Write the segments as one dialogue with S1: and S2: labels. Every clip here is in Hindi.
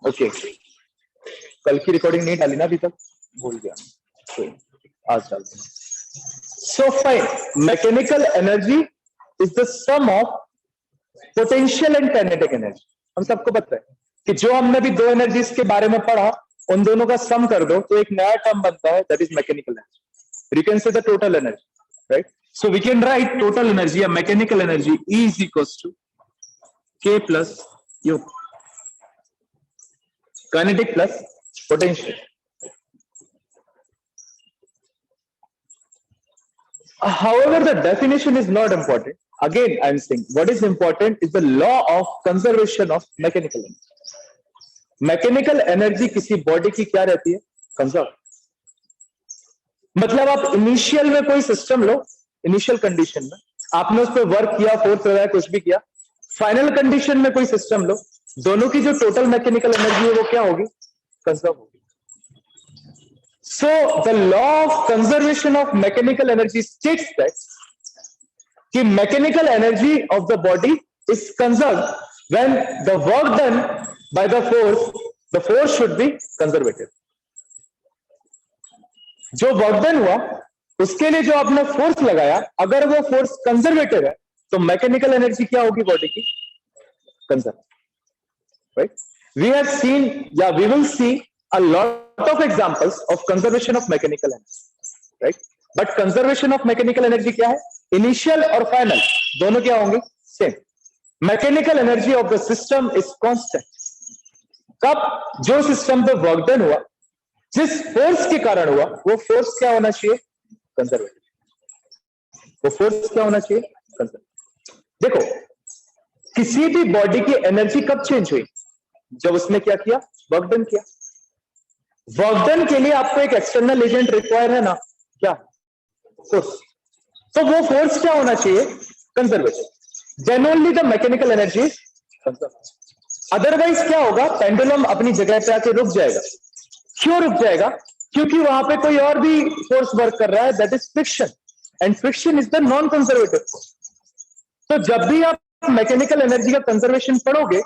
S1: ओके कल की रिकॉर्डिंग नहीं डाली ना अभी तक, भूल गया, तो आज डालते हैं। So fine, mechanical energy is the sum of potential and kinetic energy. हम सबको पता है कि जो हमने भी दो एनर्जीज के बारे में पढ़ा, उन दोनों का सम कर दो तो एक नया टर्म बनता है, that is mechanical energy. You can say the total energy, right? So we can write total energy या mechanical energy is equals to K plus U, kinetic plus potential. However, the definition is not important. Again, I am saying what is important is the law of conservation of mechanical energy. Mechanical energy किसी बॉडी की क्या रहती है? कंजर्व। मतलब आप इनिशियल में कोई सिस्टम लो, इनिशियल कंडीशन में आपने उस पर वर्क किया, फोर्स लगाया, कुछ भी किया, फाइनल कंडीशन में कोई सिस्टम लो, दोनों की जो टोटल मैकेनिकल एनर्जी है वो क्या होगी? कंजर्व होगी। So the law of conservation of mechanical energy states that कि mechanical energy of the body is conserve when the work done by the force should be conservative. जो वर्क डन हुआ उसके लिए जो आपने फोर्स लगाया, अगर वो फोर्स कंजर्वेटिव है तो मैकेनिकल एनर्जी क्या होगी बॉडी की? Conserve, right? We have seen या we will see a lot of examples of conservation of mechanical energy, right? But conservation of mechanical energy क्या है? इनिशियल और फाइनल दोनों क्या होंगे? Same. Mechanical energy of the system is constant. कब? जो सिस्टम पे वर्क डन हुआ, जिस फोर्स के कारण हुआ, वो फोर्स क्या होना चाहिए? कंजर्वेटिव। वो फोर्स क्या होना चाहिए? कंजर्वेटिव। देखो, किसी भी बॉडी की एनर्जी कब चेंज हुई? जब उसने क्या किया? वर्क डन किया। वर्क डन के लिए आपको एक एक्सटर्नल एजेंट रिक्वायर है ना? क्या? फोर्स। तो वो फोर्स क्या होना चाहिए? Conservative. Then only the mechanical energy is conserve. Otherwise क्या होगा? पेंडुलम अपनी जगह पे आके रुक जाएगा। क्यों रुक जाएगा? क्योंकि वहां पे कोई और भी फोर्स वर्क कर रहा है, that is friction, and friction is the non conservative force. तो जब भी आप मैकेनिकल एनर्जी का कंजर्वेशन पढ़ोगे,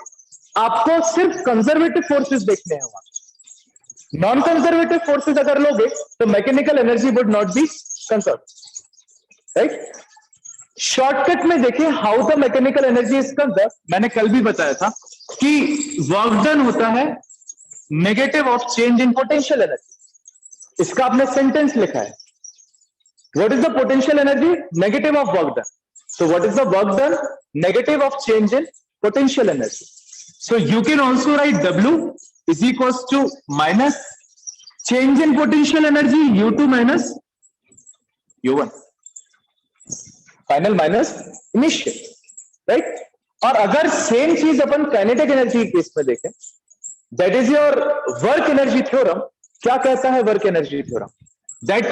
S1: आपको सिर्फ कंजर्वेटिव फोर्सेस देखने हैं। वहां नॉन कंजर्वेटिव फोर्सेस अगर लोगे तो mechanical energy would not be conserve, right? Shortcut में देखिए how the mechanical energy is conserve. मैंने कल भी बताया था कि वर्क डन होता है negative of change in potential energy. इसका आपने सेंटेंस लिखा है, what is the potential energy? Negative of work done. So what is the work done? Negative of change in potential energy. So you can also write W is equals to minus change in potential energy U2 minus U1. Final minus initial, right? और अगर सेम चीज अपन काइनेटिक एनर्जी के केस में देखें, that is your work energy theorem. क्या कहता है work energy theorem? That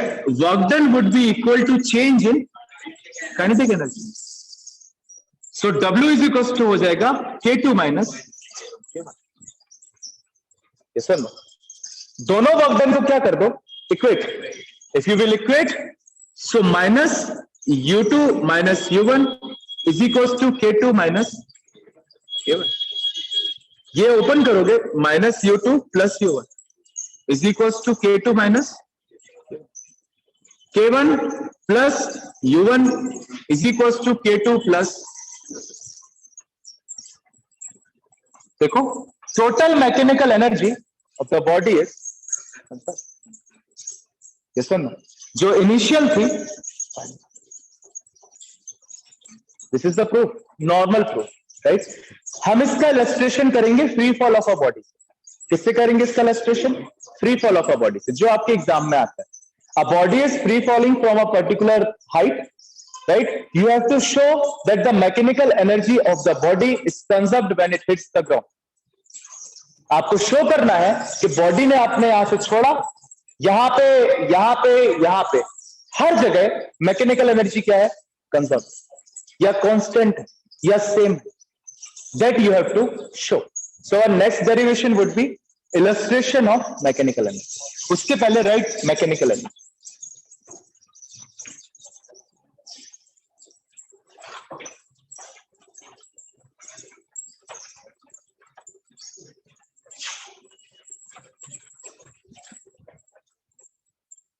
S1: work done would be equal to change in kinetic energy. So W is equal to हो जाएगा K2 माइनस K1। नो दोनों वर्क डन को क्या कर दो? Equate. If you will equate, so minus U2 minus U1 is equal to K2 minus K1। ये ओपन करोगे, minus U2 plus U1 is equal to K2 minus K1 plus U1 is equals to K2 plus. देखो, total mechanical energy of the body is yes और नो? जो इनिशियल थी, this is the proof, normal proof, right? हम इसका इलस्ट्रेशन करेंगे free fall of a body. किससे करेंगे इसका illustration? Free fall of a body से, जो आपके एग्जाम में आता है। A body is free falling from a particular height, right? You have to show that the mechanical energy of the body is conserved when it hits the ground. आपको शो करना है कि बॉडी ने आपने यहां से छोड़ा, यहां पे, यहां पे, यहां पे, हर जगह मैकेनिकल एनर्जी क्या है? कंजर्व या कांस्टेंट या same. That you have to show. So our next derivation would be illustration of mechanical energy. उसके पहले right mechanical energy.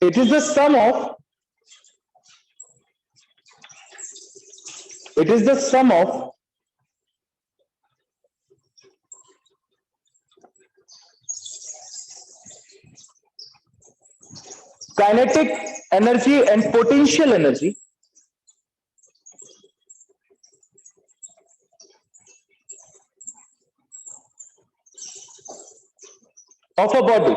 S1: It is the sum of kinetic energy and potential energy of a body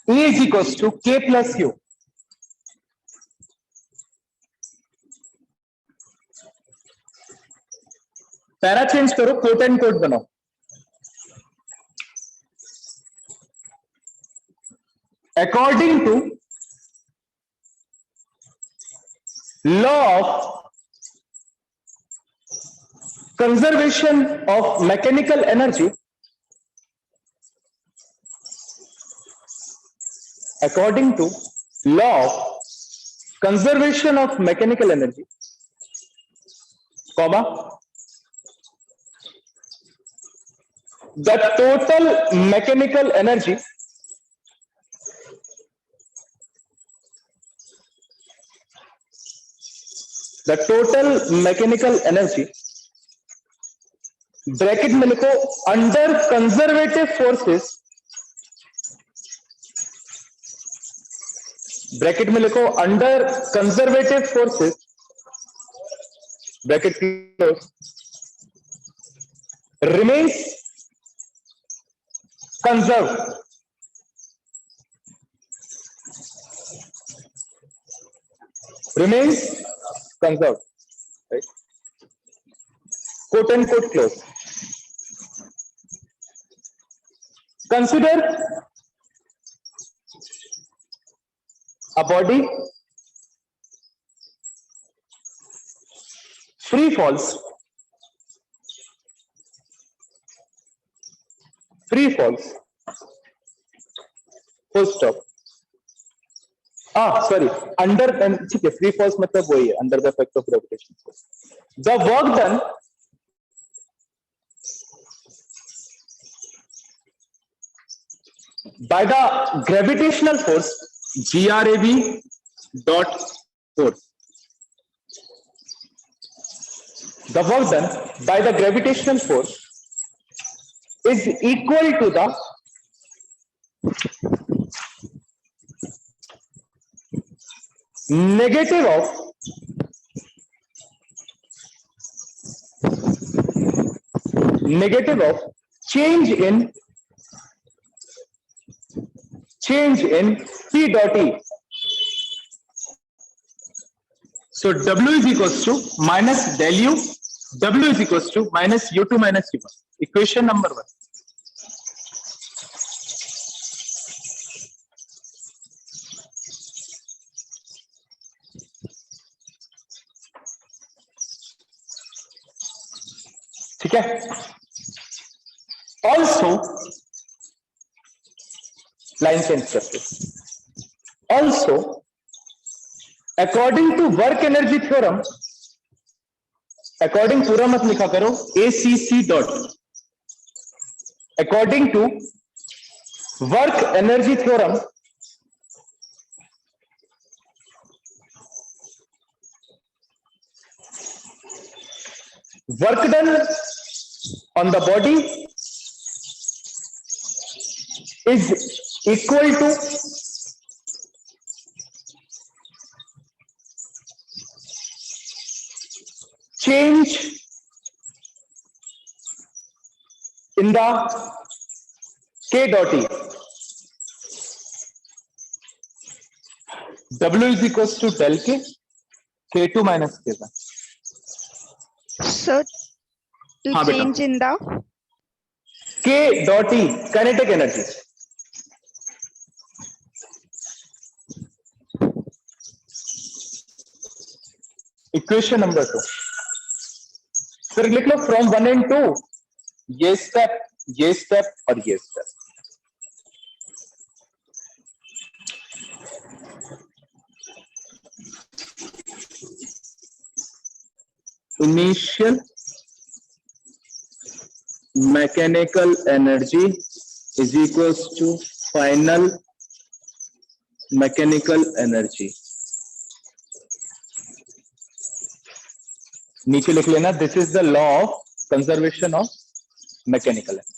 S1: E is equals to K plus U. Para change करो, कोट एंड कोट बनाओ. According to law of conservation of mechanical energy, according to law of conservation of mechanical energy, comma, the total mechanical energy bracket में लिखो अंडर कंजर्वेटिव फोर्सेस, ब्रैकेट में लिखो under conservative forces, bracket close, remains conserve, remains conserved, right? Quote and quote close. Consider a body free falls full stop. Sorry, under, ठीक है, फ्री फॉल्स मतलब वही है, under the effect of gravitation force. The work done by the gravitational force GRAV dot force. The work done by the gravitational force is equal to the negative of change in P dot E. So W is equals to minus del U, W is equals to minus U2 minus U1. Equation number 1. ठीक है. Also लाइन चेंज करते, also according to work energy theorem, according पूरा मत लिखा करो, ACC dot, according to work energy theorem, work done on the body is equal to change in the K dot E. W is equals to del K, K2 minus K1.
S2: So to change in the
S1: K dot E, kinetic energy. Equation number 2. फिर लिख लो फ्रॉम 1 and 2, ये स्टेप और ये step. Initial mechanical energy is equals to final mechanical energy. नीचे लिख लेना, this is the law of conservation of mechanical energy.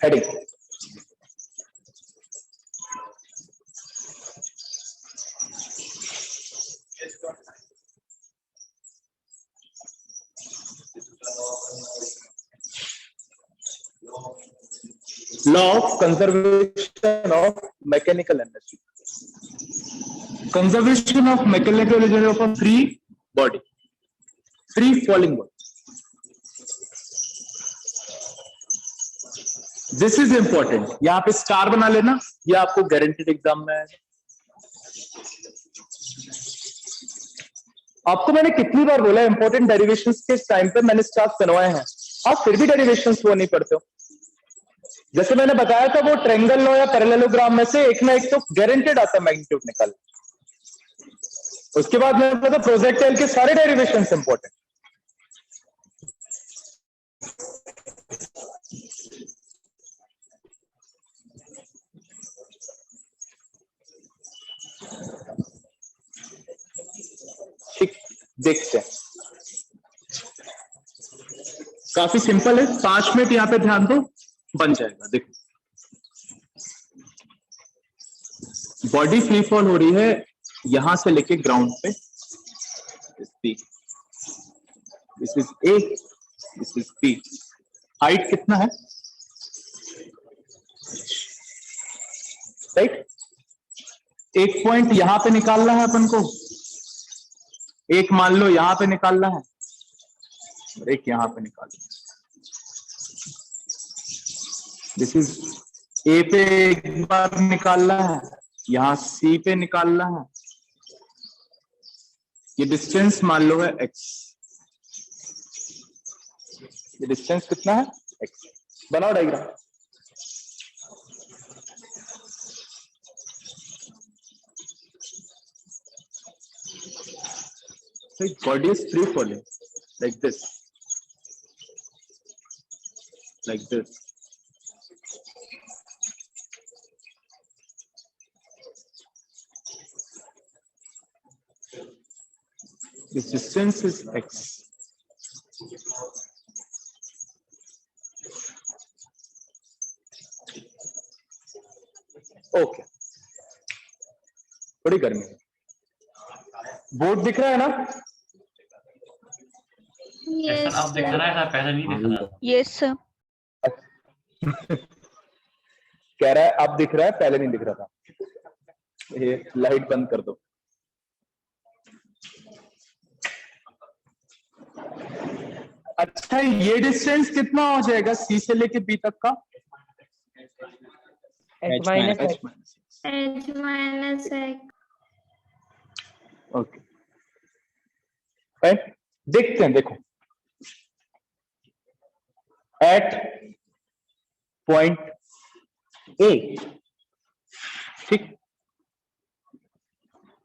S1: Heading, law of conservation of mechanical energy. Conservation of mechanical energy of a free body, free falling body. This is important, यहां पे स्टार बना लेना, ये आपको गारंटेड एग्जाम में आएगा। आपको मैंने कितनी बार बोला, इंपॉर्टेंट डेरिवेशंस के टाइम पे मैंने स्टार्स बनवाए हैं, आप फिर भी डेरिवेशंस वो नहीं पढ़ते हो। जैसे मैंने बताया था, वो ट्रायंगल लॉ या पैरेललोग्राम में से एक ना एक तो गारंटेड आता मैग्नीट्यूड निकाल। उसके बाद मैंने बताया प्रोजेक्टाइल के सारे डेरिवेशंस इंपॉर्टेंट। ठीक, देखते हैं, काफी सिंपल है, 5 मिनट यहां पे ध्यान दो, बन जाएगा। देखो, बॉडी फ्री फॉल हो रही है यहां से लेके ग्राउंड पे, this is A, this is B. Height कितना है, राइट? एक पॉइंट यहां पे निकालना है अपन को, एक मान लो यहां पे निकालना है, और एक यहां पे निकालना है। दिस इज ए पे एक बार निकालना है, यहां सी पे निकालना है। ये डिस्टेंस मान लो है x, ये डिस्टेंस कितना है x। बनाओ diagram. Body is free falling like this, like this. This distance is x. Okay, बड़ी गर्मी है। बोर्ड दिख रहा है ना?
S3: Yes, आप दिख रहा है ना, पहले नहीं दिख रहा।
S2: Yes sir.
S1: कह रहा है अब दिख रहा है, पहले नहीं दिख रहा था। ये लाइट बंद कर दो। अच्छा, ये डिस्टेंस कितना हो जाएगा सी से लेके बी तक का?
S4: H minus X.
S3: H minus X.
S1: Okay, right. देखते हैं, देखो, एट पॉइंट ए, ठीक,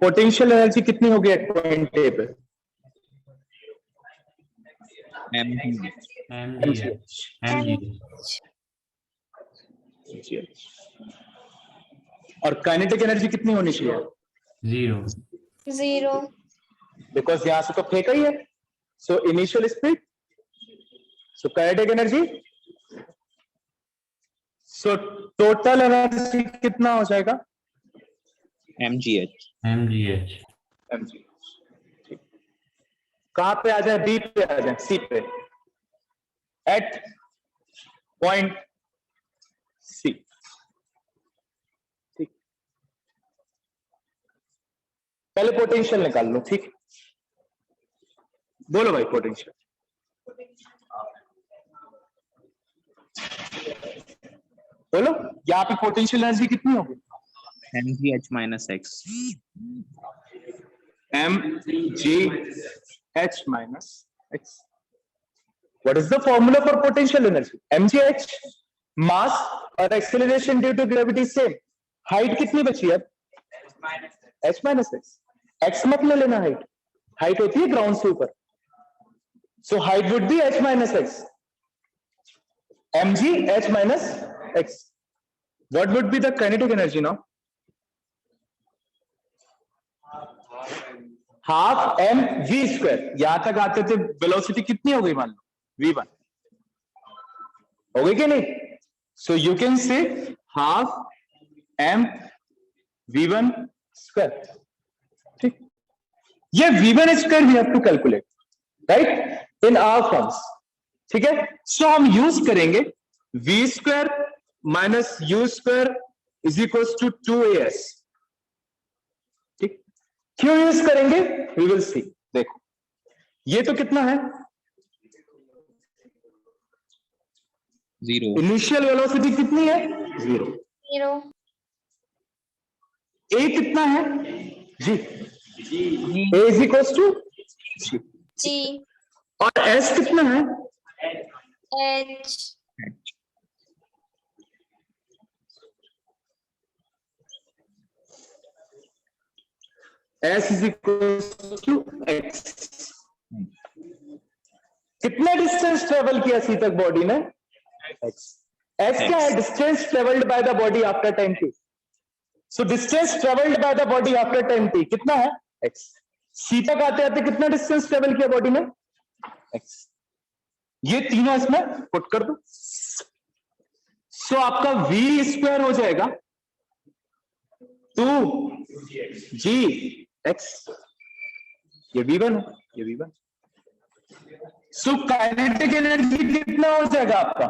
S1: पोटेंशियल एनर्जी कितनी होगी एट पॉइंट ए पे? और काइनेटिक एनर्जी कितनी होनी चाहिए?
S3: 0
S1: बिकॉज यहां से तो फेंका ही है, so initial speed, so kinetic energy, so total energy कितना हो जाएगा?
S4: mgh.
S1: ठीक, कहां पे आ जाए? बी पे आ जाए, सी पे, एट पॉइंट सी। ठीक, पहले पोटेंशियल निकाल लो। ठीक, बोलो भाई पोटेंशियल। बोलो यहाँ पे पोटेंशियल एनर्जी कितनी होगी?
S4: mgh minus x.
S1: mgh minus x. What is the formula for potential energy? mgh, mass और acceleration due to gravity same. Height कितनी बची है? h minus x. x मत ले लेना हाइट. हाइट होती है ग्राउंड से ऊपर. So height would be h minus x. mg h minus x. What would be the kinetic energy now? Half m v square. यहां तक आते थे वेलोसिटी कितनी हो गई मान लो v1 हो गई कि नहीं? So you can say half m v1 square. ठीक, ये v1 square we have to calculate right in our forms. ठीक है, सो हम यूज करेंगे v square minus u square is equal to 2as. क्यों यूज करेंगे? We will see. देखो ये तो कितना है?
S4: 0.
S1: इनिशियल वेलोसिटी कितनी है? 0.
S3: 0.
S1: ए कितना है? G. A is equal to
S3: G.
S1: और एस कितना है?
S3: H.
S1: S is equal to x. कितना डिस्टेंस ट्रेवल किया सी तक बॉडी ने? एक्स. एक्स क्या है? Distance travelled by the body after time t. So distance travelled by the body after time t कितना है? एक्स. सी तक आते आते कितना डिस्टेंस ट्रेवल किया बॉडी ने? एक्स. ये तीनों इसमें पुट कर दो. सो आपका v स्क्वायर हो जाएगा 2gx. ये v1 है, ये v1. सो काइनेटिक एनर्जी कितना हो जाएगा आपका?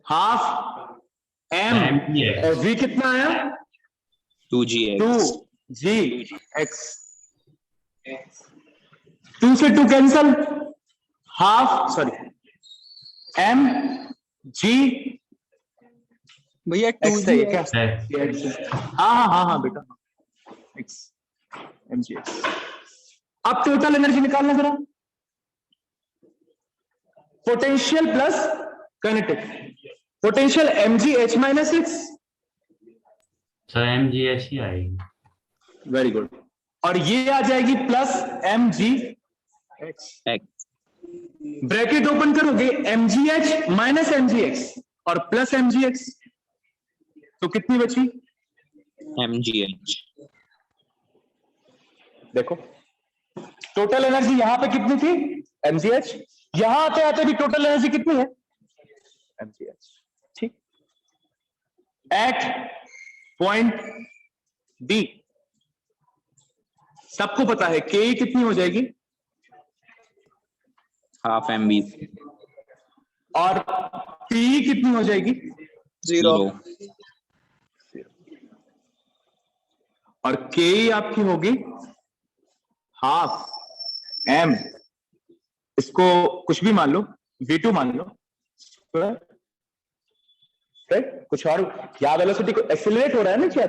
S1: हाफ m और v कितना आया?
S4: 2gx.
S1: 2gx. 2 से 2 cancel. Half sorry m g
S4: भैया
S1: x है ये क्या?
S3: है.
S1: हाँ बेटा x mgx. अब टोटल एनर्जी निकालना जरा. Potential plus kinetic. Potential mgh minus x.
S3: Sir MGH ही आएगी.
S1: Very good. और ये आ जाएगी प्लस mgx. ब्रैकेट ओपन करोगे mgh माइनस mgx और प्लस mgx तो कितनी बची?
S4: mgh.
S1: देखो टोटल एनर्जी यहां पे कितनी थी? mgh. यहां आते आते भी टोटल एनर्जी कितनी है? mgh. ठीक. एट पॉइंट डी सबको पता है के कितनी हो जाएगी?
S4: half mv.
S1: और पी कितनी हो जाएगी?
S4: 0.
S1: और के आपकी होगी हाफ एम. इसको कुछ भी मान लो, v2 मान लो. राइट, कुछ और या वेलोसिटी को एक्सेलरेट हो रहा है ना क्या?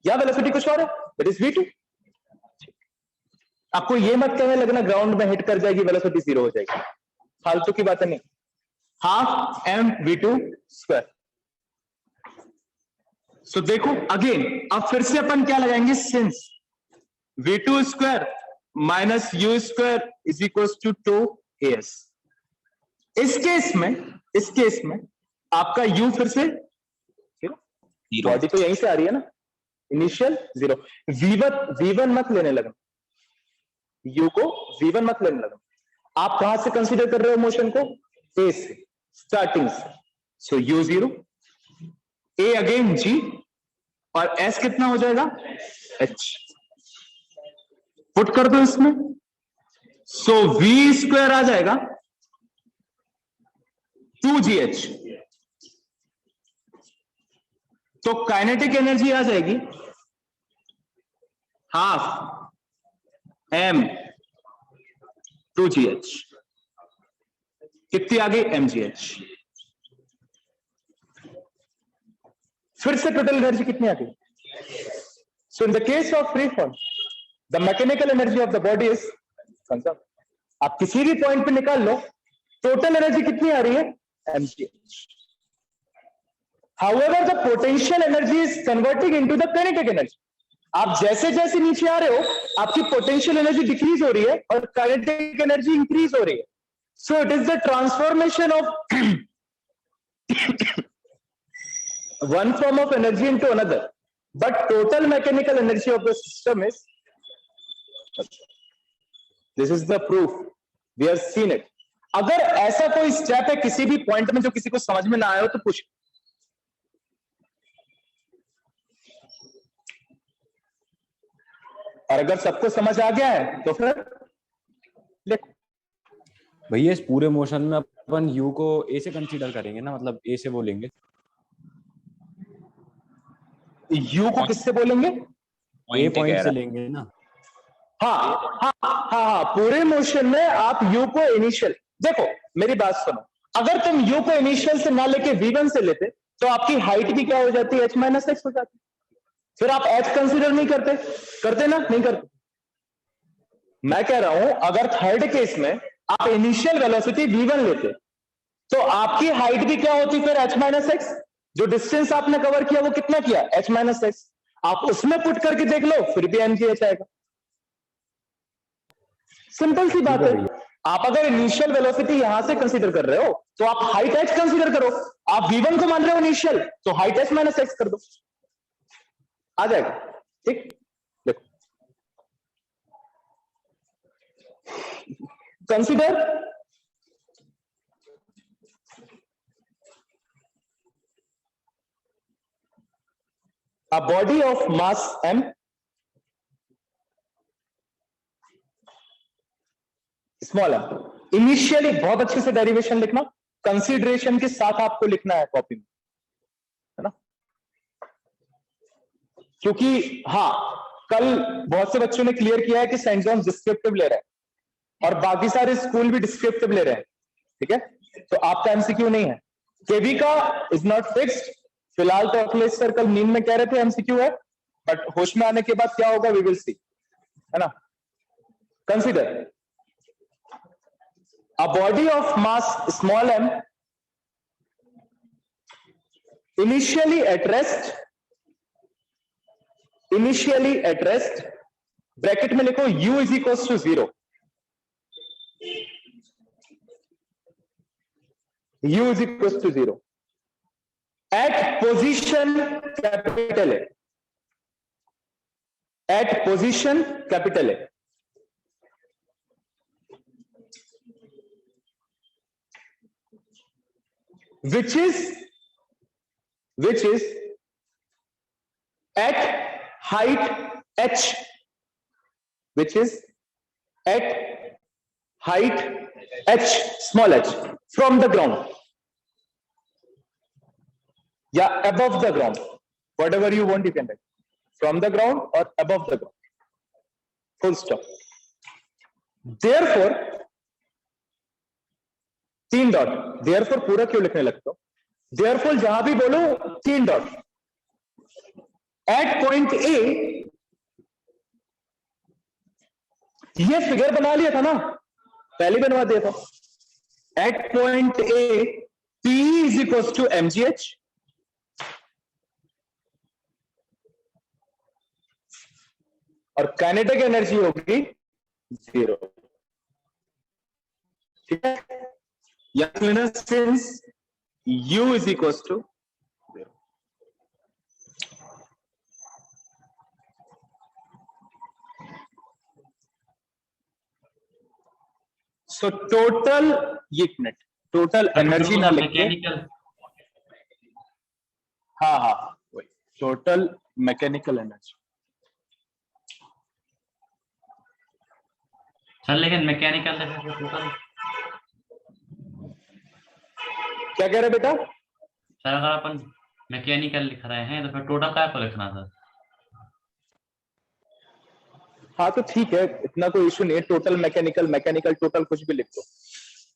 S1: या वेलोसिटी कुछ और है, दैट इज v2. आपको ये मत कहने लगना ग्राउंड में हिट कर जाएगी वेलोसिटी 0 हो जाएगी. फालतू की बातें नहीं. Half M v2 square. सो देखो अगेन अब फिर से अपन क्या लगाएंगे? Since v2 square minus u square is equal to 2as. इस केस में आपका u फिर से बॉडी तो यहीं से आ रही है ना, इनिशियल 0. v1 मत लेने लगना. u को v1 मत लेने लगना. आप कहां से कंसीडर कर रहे हो मोशन को? a से, स्टार्टिंग से. सो u0, a अगेन g और s कितना हो जाएगा? h. पुट कर दो इसमें. सो v स्क्वायर आ जाएगा 2gh. तो काइनेटिक एनर्जी आ जाएगी हाफ m 2gh. कितनी आ गई mgh। फिर से टोटल एनर्जी कितनी आ गई। So in the case of free fall the mechanical energy of the body is conserve. आप किसी भी पॉइंट पे निकाल लो, टोटल एनर्जी कितनी आ रही है mgh। However, the potential energy is converting into the kinetic energy. आप जैसे जैसे नीचे आ रहे हो, आपकी पोटेंशियल एनर्जी डिक्रीज हो रही है और काइनेटिक एनर्जी इंक्रीज हो रही है। So it is the transformation of one form of energy into another, but total mechanical energy of the system is, this is the proof, we have seen it। अगर ऐसा कोई स्टेप है किसी भी पॉइंट में जो किसी को समझ में ना आया हो तो पूछ। और अगर सबको समझ आ गया है तो फिर देखो
S5: भैया इस पूरे मोशन में अपन u को a से कंसीडर करेंगे ना, मतलब a से बोलेंगे।
S1: यू को किससे बोलेंगे,
S5: a पॉइंट से लेंगे ना।
S1: हाँ हाँ हाँ हाँ, पूरे मोशन में आप यू को इनिशियल, देखो मेरी बात सुनो, अगर तुम यू को इनिशियल से ना लेके v1 से लेते तो आपकी हाइट भी क्या हो जाती है, h माइनस एक्स हो जाती। फिर आप h कंसीडर नहीं करते, करते ना, नहीं करते। मैं कह रहा हूं अगर थर्ड केस में आप इनिशियल वेलोसिटी v1 लेते तो आपकी हाइट भी क्या होती फिर h माइनस एक्स। जो डिस्टेंस आपने कवर किया वो कितना किया, h माइनस एक्स। आप उसमें पुट करके देख लो फिर भी mgh आएगा। सिंपल सी बात है। आप अगर इनिशियल वेलोसिटी यहां से कंसीडर कर रहे हो तो आप हाइट h कंसीडर करो। आप v1 को मान रहे हो इनिशियल तो हाइट h माइनस एक्स कर दो, आ जाएगा। ठीक, देखो consider a body of mass m, small m। Initially बहुत अच्छे से डेरिवेशन लिखना, कंसीडरेशन के साथ आपको लिखना है कॉपी में, है ना। क्योंकि हाँ, कल बहुत से बच्चों ने क्लियर किया है कि सेंट जॉन्स डिस्क्रिप्टिव ले रहे हैं और बाकी सारे स्कूल भी डिस्क्रिप्टिव ले रहे हैं। ठीक है, तो आपका एमसीक्यू नहीं है। केवी का इज नॉट फिक्स्ड। फिलहाल तो अखिलेश सर कल नींद में कह रहे थे एमसीक्यू है, बट होश में आने के बाद क्या होगा वी विल सी, है ना। Consider a body of mass small m initially at rest bracket में लिखो u is equals to 0, u is equals to 0 at position capital A, at position capital A, which is at height h, which is at height h, small h, from the ground या above the ground, whatever you want you can write, from the ground or above the ground, full stop। therefore तीन डॉट, therefore पूरा क्यों लिखने लगता हूं, therefore जहां भी बोलो तीन डॉट। एट पॉइंट ए, ये फिगर बना लिया था ना, पहले बनवा दिया था। At point A P is equal to mgh, और काइनेटिक एनर्जी होगी 0। ठीक है, since u is equals to 0। So total, एक मिनट, टोटल एनर्जी ना लिख के, हाँ हाँ वही टोटल मैकेनिकल एनर्जी।
S3: सर लेकिन मैकेनिकल टोटल
S1: क्या कह रहे बेटा?
S3: सर अगर अपन मैकेनिकल लिख रहे हैं तो फिर टोटल क्या को लिखना सर?
S1: हाँ तो ठीक है, इतना कोई इशू नहीं है। टोटल मैकेनिकल, मैकेनिकल टोटल कुछ भी लिख दो।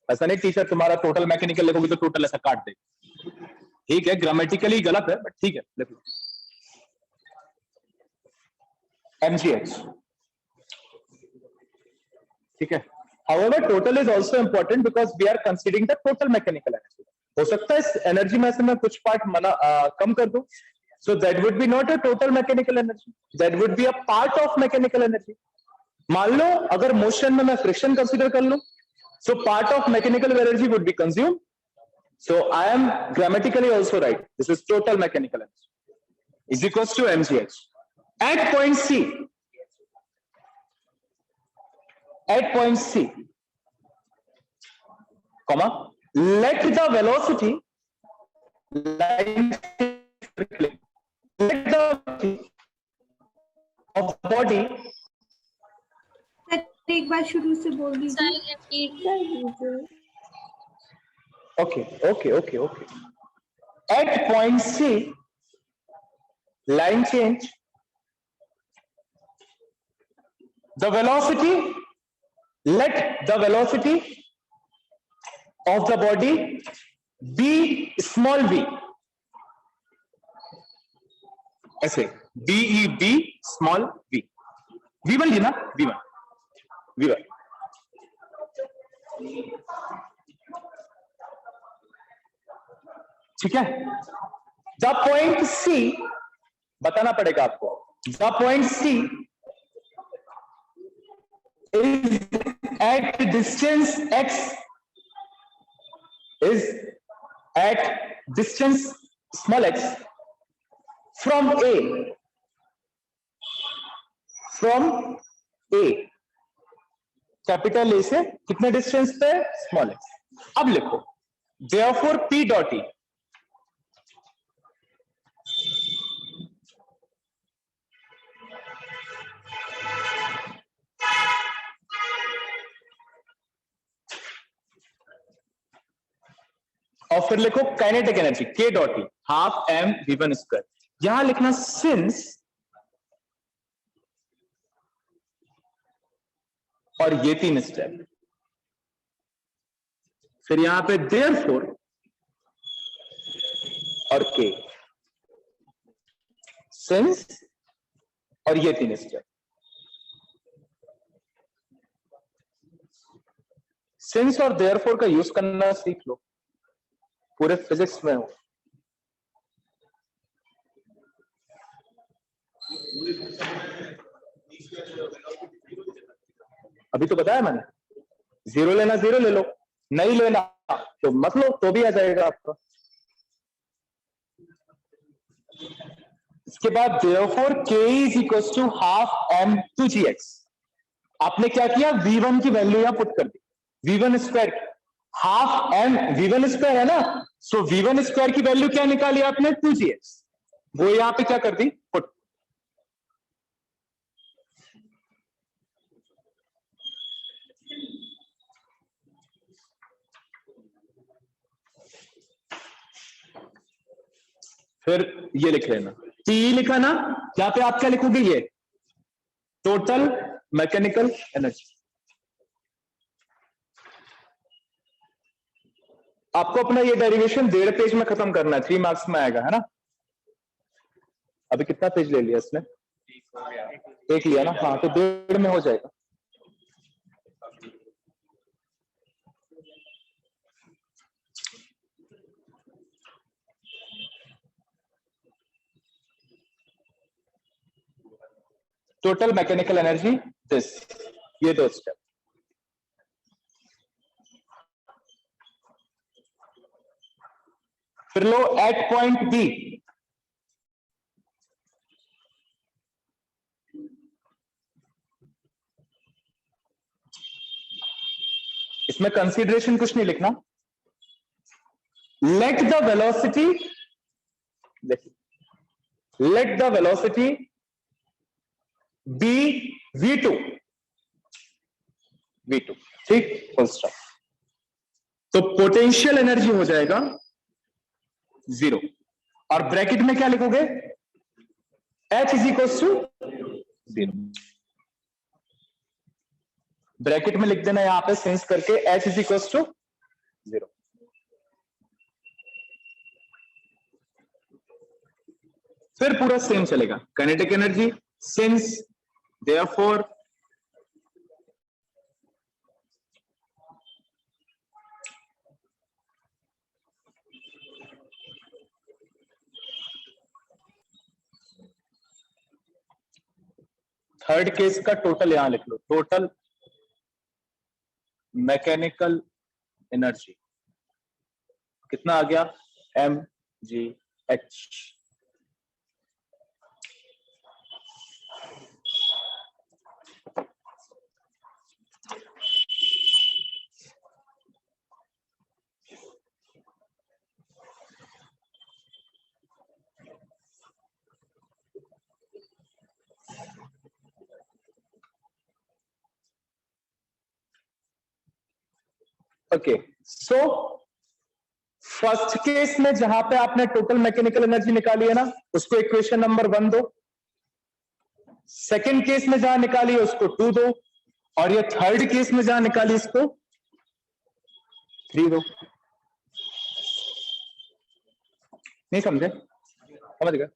S1: ऐसा नहीं टीचर तुम्हारा टोटल मैकेनिकल लिखोगे तो टोटल ऐसा काट दे, ठीक है, ग्रामेटिकली गलत है बट ठीक है लिख लो mgh, ठीक है। However, total is also important because we are considering the total mechanical energy. हो सकता है इस एनर्जी में से मैं कुछ पार्ट कम कर दूं, so that would be not a total mechanical energy, that would be a part of mechanical energy. मान लो अगर मोशन में मैं फ्रिक्शन कंसीडर कर लूं, so part of mechanical energy would be consumed, so I am grammatically also right, this is total mechanical energy is equals to mgh. At point C, comma, let the velocity line let the of body,
S6: एक बार शुरू से बोल दीजिए।
S1: okay. At point C, line change, the velocity, let the velocity of the body be small v, ऐसे b small v, v1 लेना, v1 ठीक है। द पॉइंट C बताना पड़ेगा आपको, the point C is at distance x, is at distance small x from A, capital A से कितने डिस्टेंस पे, स्मॉल x। अब लिखो therefore P dot E और फिर लिखो kinetic energy K dot E half m v1 square. यहां लिखना सिंस और ये 3 स्टेप, फिर यहां पे देयरफॉर और K, सिंस और ये 3 स्टेप। सिंस और देयरफॉर का यूज करना सीख लो, पूरे फिजिक्स में हो। अभी तो बताया मैंने, 0 लेना 0 ले लो, नहीं लेना तो मत लो, तो भी आ जाएगा आपका। इसके बाद therefore k is equals to half m to gx। आपने क्या किया, v1 की वैल्यू यहां पुट कर दी, v1 square half m v1 square है ना, सो v1 स्क्वायर की वैल्यू क्या निकाली आपने, 2gx, वो यहां पे क्या कर दी, पुट। फिर ये लिख लेना, T लिखा ना, यहां पे आप क्या लिखोगे, ये टोटल मैकेनिकल एनर्जी। आपको अपना ये डेरिवेशन 1.5 पेज में खत्म करना है, 3 मार्क्स में आएगा, है ना। अभी कितना पेज ले लिया इसने, 1 लिया ना, हाँ तो 1.5 में हो जाएगा। टोटल मैकेनिकल एनर्जी दिस, ये 2 स्टेप। फिर लो एट पॉइंट बी, इसमें कंसीडरेशन कुछ नहीं लिखना, let the velocity be v2, ठीक, फुल स्टॉप। तो पोटेंशियल एनर्जी हो जाएगा 0, और ब्रैकेट में क्या लिखोगे, H is equal to 0। Bracket में लिख देना यहां पे सेंस करके H इज इक्वल टू 0। फिर पूरा सेम चलेगा, kinetic energy since therefore third case का टोटल यहां लिख लो, टोटल मैकेनिकल एनर्जी कितना आ गया, mgh। Okay, so first case में जहां पे आपने टोटल मैकेनिकल एनर्जी निकाली है ना, उसको इक्वेशन नंबर 1 दो। सेकंड केस में जहां निकाली है उसको 2 दो, और ये थर्ड केस में जहां निकाली इसको 3 दो। नहीं समझे? समझ गए?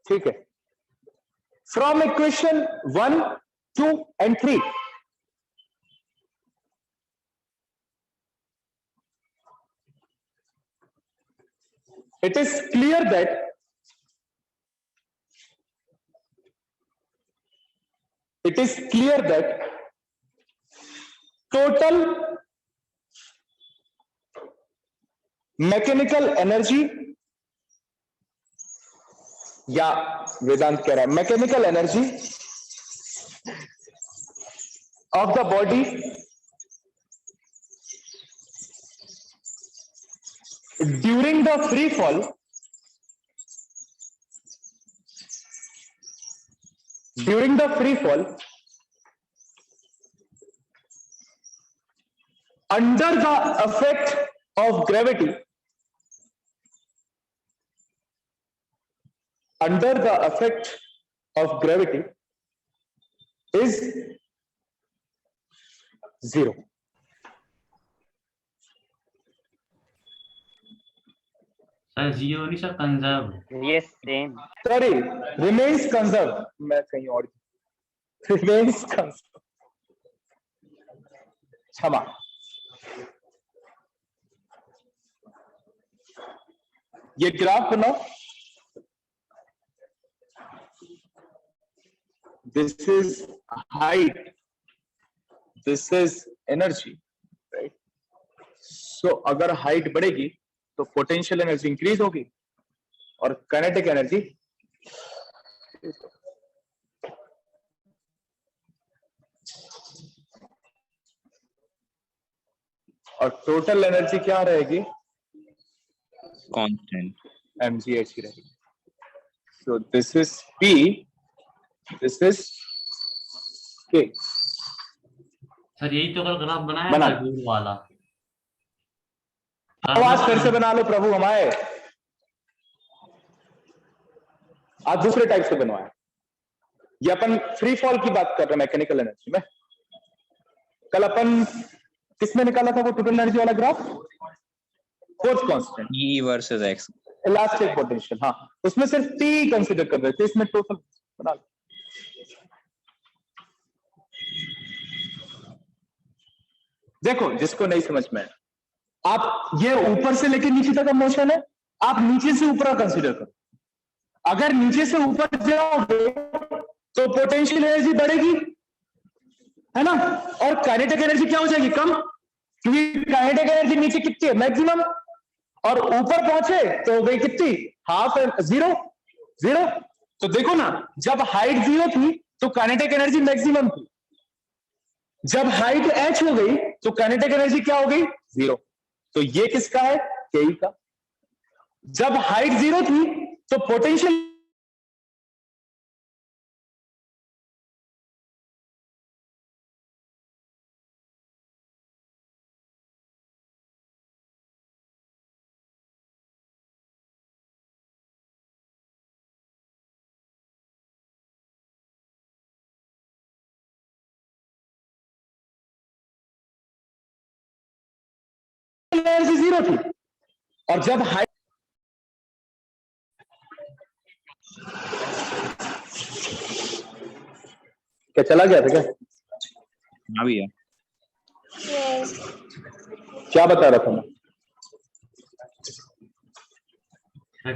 S1: ठीक है, from equation 1, 2 and 3 it is clear that total mechanical energy, या वेदांत कह रहा है mechanical energy of the body during the free fall under the effect of gravity, is 0।
S3: Sir zero नहीं sir, conserve.
S7: Yes, same.
S1: Sorry, remains conserve, मैं कहीं और, रिमेन्स कंजर्व, क्षमा। ये ग्राफ बनाओ, this is height, this is energy, right? So अगर हाइट बढ़ेगी तो पोटेंशियल एनर्जी इंक्रीज होगी और काइनेटिक एनर्जी और टोटल एनर्जी क्या रहेगी,
S4: constant
S1: mgh ही रहेगी। So this is P, this is K।
S3: Sir यही तो कल ग्राफ बनाया
S1: बना।
S3: था दूर वाला।
S1: आवाज फिर से बना लो प्रभु हमारे, आज दूसरे टाइप से बनवाया। ये अपन फ्री फॉल की बात कर रहे हैं मैकेनिकल एनर्जी में। कल अपन किसमें निकाला था वो टोटल एनर्जी वाला graph, force constant,
S4: E versus X।
S1: Elastic potential, हाँ उसमें सिर्फ T कंसीडर कर रहे थे, इसमें टोटल बना लो। देखो जिसको नहीं समझ में, आप ये ऊपर से लेके नीचे तक का मोशन है, आप नीचे से ऊपर कंसीडर करो। अगर नीचे से ऊपर जाओगे तो पोटेंशियल एनर्जी बढ़ेगी, है ना, और काइनेटिक एनर्जी क्या हो जाएगी, कम, क्योंकि काइनेटिक एनर्जी नीचे कितनी है, मैक्सिमम, और ऊपर पहुंचे तो हो गई कितनी, हाफ, 0। तो देखो ना, जब हाइट 0 थी तो काइनेटिक एनर्जी मैक्सिमम थी, जब हाइट h हो गई तो काइनेटिक एनर्जी क्या हो गई, 0। तो ये किसका है, के का। जब हाइट 0 थी तो पोटेंशियल जीरो थी, और जब हाइट क्या चला गया था क्या?
S4: हाँ भैया।
S6: Yes.
S1: क्या बता रहा था मैं?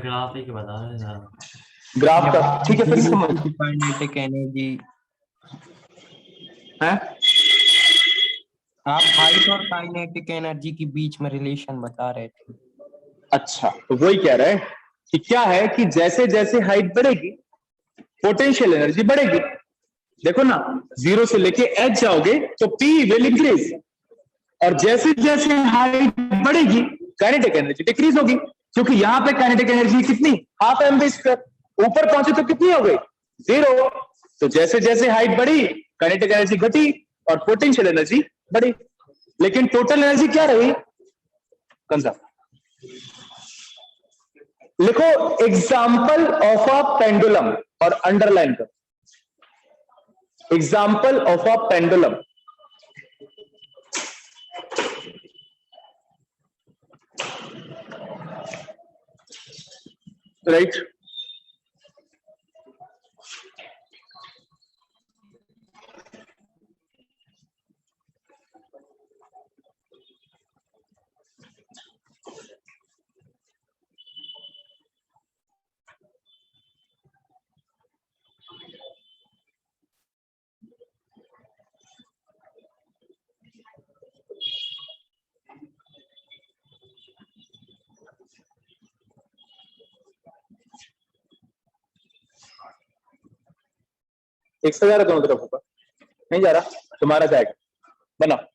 S3: ग्राफ ही बता रहे हैं।
S1: ग्राफ का, ठीक है, फिर समझ
S4: काइनेटिक एनर्जी,
S1: है।
S7: आप हाइट और काइनेटिक एनर्जी के बीच में रिलेशन बता रहे थे।
S1: अच्छा, तो वही कह रहे हैं कि क्या है कि जैसे जैसे हाइट बढ़ेगी पोटेंशियल एनर्जी बढ़ेगी। देखो ना, जीरो से लेके एच जाओगे तो पी विल इंक्रीज, और जैसे जैसे हाइट बढ़ेगी काइनेटिक एनर्जी डिक्रीज होगी, क्योंकि यहां पे काइनेटिक एनर्जी कितनी, हाफ एम वी स्क्वायर, ऊपर पहुंचे तो कितनी हो गई, जीरो। तो जैसे जैसे हाइट बढ़ी काइनेटिक एनर्जी घटी और पोटेंशियल एनर्जी बढ़ी, लेकिन टोटल एनर्जी क्या रही, कंजर्व। लिखो एग्जाम्पल ऑफ अ पेंडुलम और अंडरलाइन कर, example of a pendulum. Right, एक से जा रहा दोनों तरफ होगा, नहीं जा रहा, तुम्हारा जाएगा, बना।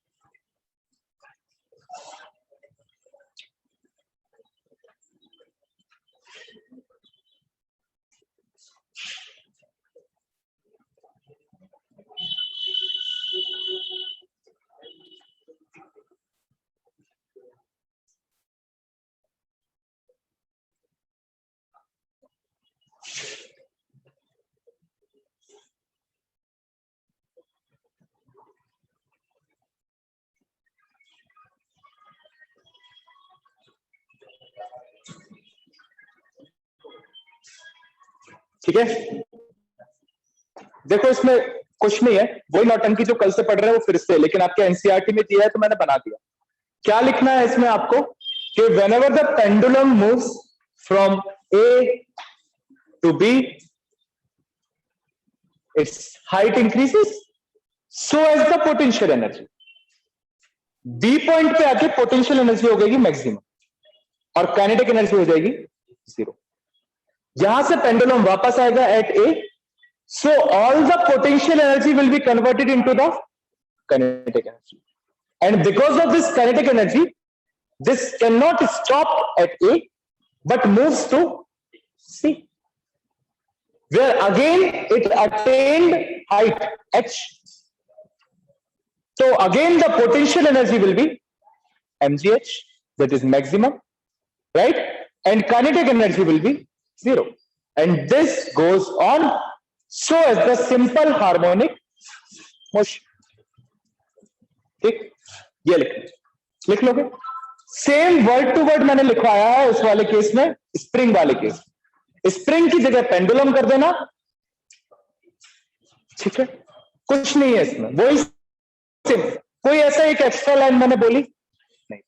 S1: ठीक है, देखो इसमें कुछ नहीं है, वही नौटंकी जो कल से पढ़ रहे हैं वो फिर से, लेकिन आपके एनसीईआरटी में दिया है तो मैंने बना दिया। क्या लिखना है इसमें आपको कि whenever the pendulum moves from A to B, its height increases, so as the potential energy. B point पे आके पोटेंशियल एनर्जी हो जाएगी मैक्सिमम और काइनेटिक एनर्जी हो जाएगी जीरो। यहां से पेंडुलम वापस आएगा at A, so all the potential energy will be converted into the kinetic energy, and because of this kinetic energy this cannot stop at A but moves to C, where again it attained height h, so again the potential energy will be mgh, that is maximum, right, and kinetic energy will be zero, and this goes on so as the simple harmonic motion। ठीक, ये लिख लोगे, सेम वर्ड टू वर्ड मैंने लिखवाया है उस वाले केस में, स्प्रिंग वाले केस, स्प्रिंग की जगह पेंडुलम कर देना, ठीक है, कुछ नहीं है इसमें, वही कोई ऐसा एक एक्स्ट्रा लाइन मैंने बोली नहीं।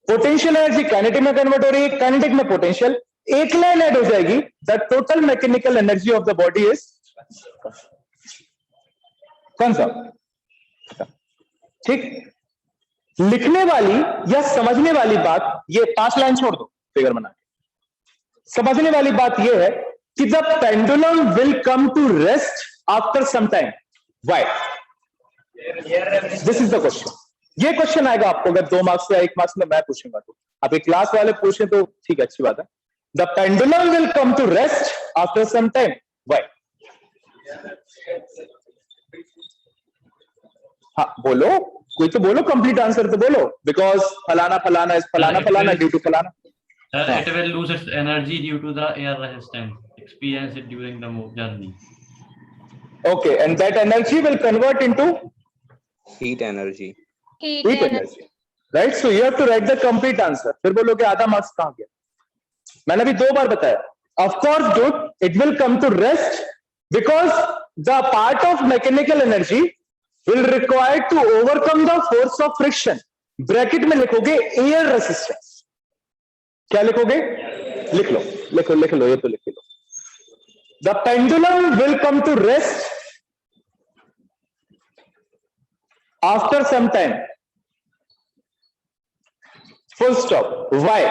S1: पोटेंशियल एनर्जी काइनेटिक में कन्वर्ट हो रही है, काइनेटिक में पोटेंशियल, एक लाइन ऐड हो जाएगी, the total mechanical energy of the body is कौन सा, ठीक। लिखने वाली या समझने वाली बात, ये 5 लाइन छोड़ दो फिगर बना के, समझने वाली बात ये है कि the pendulum will come to rest after some time, why, this is the question. ये क्वेश्चन आएगा आपको अगर 2 मार्क्स या 1 मार्क्स में मैं पूछूंगा तो, आप एक क्लास वाले पूछे तो ठीक है, अच्छी बात है। The pendulum will come to rest after some time. Why? हाँ बोलो, कोई तो बोलो, कंप्लीट आंसर तो बोलो, बिकॉज फलाना फलाना इज फलाना फलाना ड्यू टू फलाना।
S3: It will lose its energy due to the air resistance experienced during the journey.
S1: Okay, and that energy will convert into
S4: heat energy.
S6: Heat
S1: heat
S6: energy.
S1: energy. Right? So you have to write the complete answer. फिर बोलोगे आधा मार्क्स कहां गया? मैंने अभी 2 बार बताया. Of course dude, it will come to rest because the part of mechanical energy will require to overcome the force of friction. Bracket में लिखोगे एयर रेसिस्टेंस. क्या लिखोगे? लिख लो, लिख लो, ये तो लिख लो. The pendulum will come to rest after some time. Full stop. Why?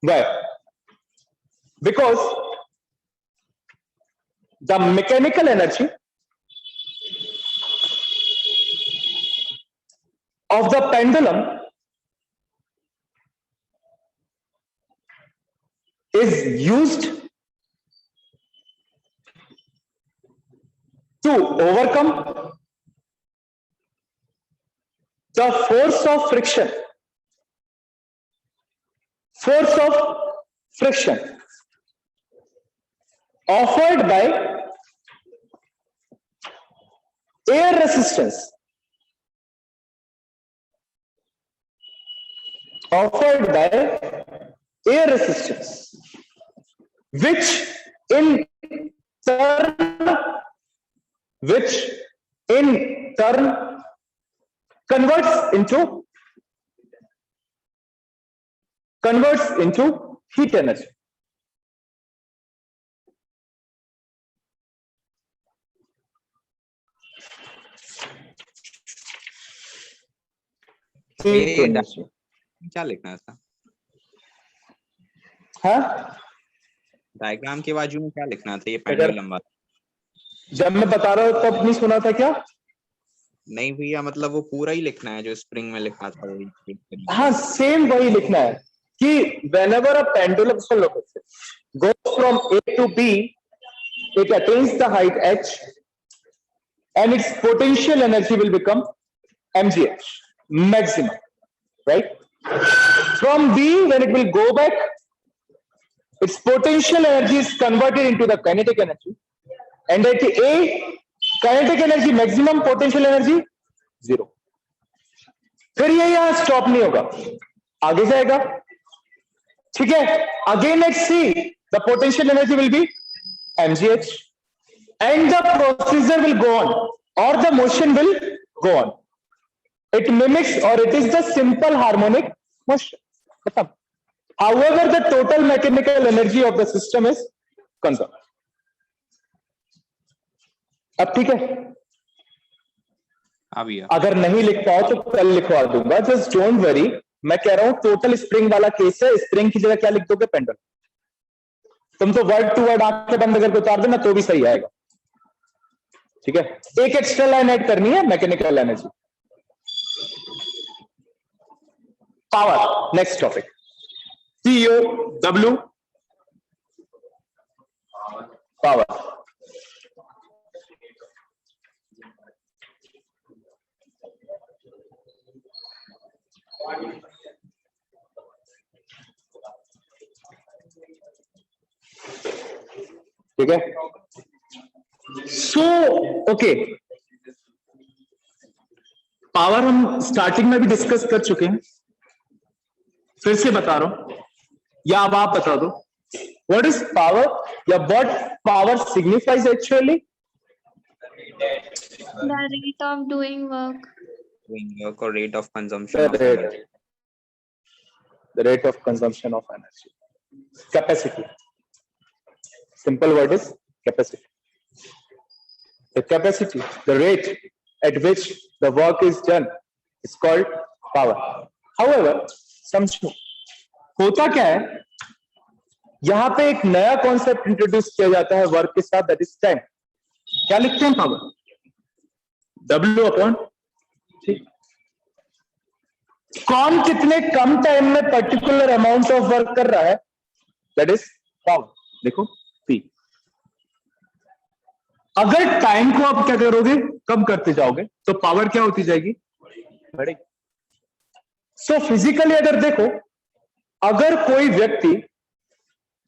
S1: Why? Because the mechanical energy of the pendulum is used to overcome the force of friction. Force of friction offered by air resistance. Offered by air resistance, which in turn converts into heat energy. Heat energy.
S4: क्या लिखना था?
S1: हाँ,
S4: डायग्राम के बाजू में क्या लिखना था? ये पेंडुलम वाला.
S1: जब मैं बता रहा हूं तब नहीं सुना था क्या?
S4: नहीं भैया, मतलब वो पूरा ही लिखना है जो स्प्रिंग में लिखा था वही.
S1: हाँ, सेम वही लिखना है कि whenever a pendulum goes from A to B, it attains the height h and its potential energy will become mgh maximum, right? From B, when it will go back, its potential energy is converted into the kinetic energy, and at A, kinetic energy maximum, potential energy 0. फिर ये यहां स्टॉप नहीं होगा, आगे जाएगा. ठीक है? Again at C, the potential energy will be mgh, and the procedure will go on, or the motion will go on. It mimics, or it is the simple harmonic motion. However, the total mechanical energy of the system is conserved. अब ठीक है?
S4: हाँ भैया.
S1: अगर नहीं लिख पाओ तो कल लिखवा दूंगा. Just don't worry. मैं कह रहा हूं टोटल स्प्रिंग वाला केस है. स्प्रिंग की जगह क्या लिख दोगे? पेंडुलम. तुम तो वर्ड टू वर्ड आंखें बंद करके उतार देना तो भी सही आएगा. ठीक है? एक एक्स्ट्रा लाइन ऐड करनी है, mechanical energy. Power, next topic. POW, power. ठीक है? सो ओके, पावर हम स्टार्टिंग में भी डिस्कस कर चुके हैं. फिर से बता रहा हूं, या अब आप बता दो. व्हाट इज पावर, या what power signifies actually?
S6: The rate of doing work.
S4: Doing work or rate of consumption of
S1: The
S4: energy.
S1: rate of consumption of energy. Capacity. Simple word is capacity. The capacity, the rate at which the work is done is called power. However, समझो होता क्या है, यहां पे एक नया कॉन्सेप्ट इंट्रोड्यूस किया जाता है वर्क के साथ, दैट इज टाइम. क्या लिखते हैं? Power, W/T. कौन कितने कम टाइम में पर्टिकुलर अमाउंट ऑफ वर्क कर रहा है, दैट इज पावर. देखो P. अगर टाइम को आप क्या करोगे, कम करते जाओगे, तो पावर क्या होती जाएगी, बढ़ेगी। सो फिजिकली अगर देखो, अगर कोई व्यक्ति